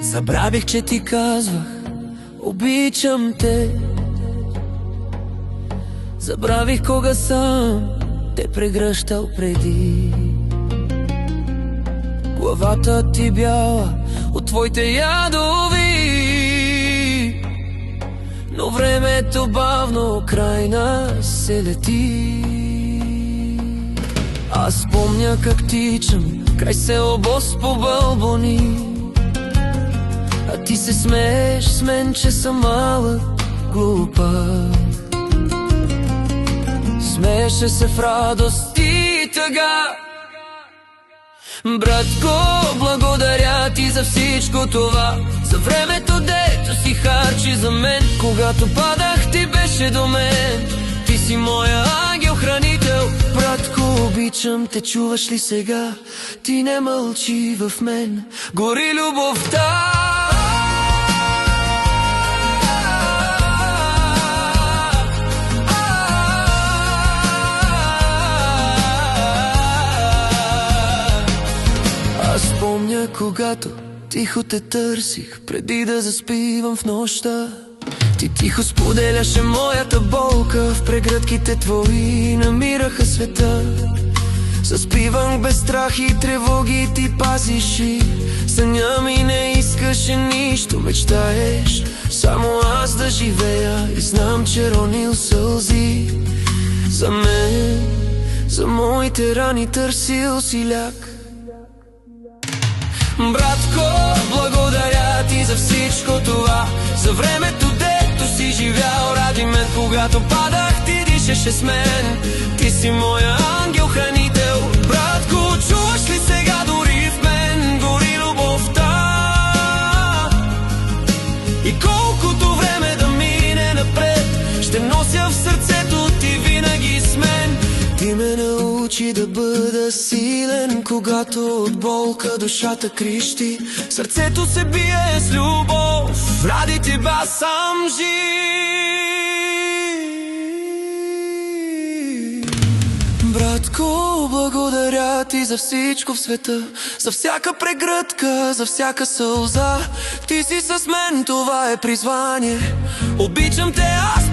Забравих, че ти казвах обичам те. Забравих кога съм те прегръщал преди. Главата ти бяла от твоите ядови, но времето бавно край нас се лети. Аз помня как тичам край село Бос по бълбони, а ти се смееш с мен, че съм малък, глупав. Смееше се в радост и тъга. Братко, благодаря ти за всичко това, за времето, дето си харчи за мен. Когато падах, ти беше до мен. Ти си моя ангел-хранител. Братко, обичам те, чуваш ли сега? Ти не мълчи в мен, гори любовта. Помня, когато тихо те търсих, преди да заспивам в нощта. Ти тихо споделяше моята болка, в прегръдките твои намираха света. Заспивам без страх и тревоги, ти пазиш и съня ми не искаше нищо. Мечтаеш само аз да живея и знам, че ронил сълзи за мен, за моите рани търсил си ляк. Братко, благодаря ти за всичко това, за времето, дето си живял ради мен. Когато падах, ти дишеше с мен. Ти си моя ангел-хранител. Братко, чуваш ли сега дори в мен, гори любовта? И колкото време да мине напред, ще нося в сърцето ти винаги с мен. Ти ме научи да бъда силен, когато от болка душата крещи. Сърцето се бие с любов, ради тебя съм жив. Братко, благодаря ти за всичко в света, за всяка прегръдка, за всяка сълза. Ти си с мен, това е призвание. Обичам те, аз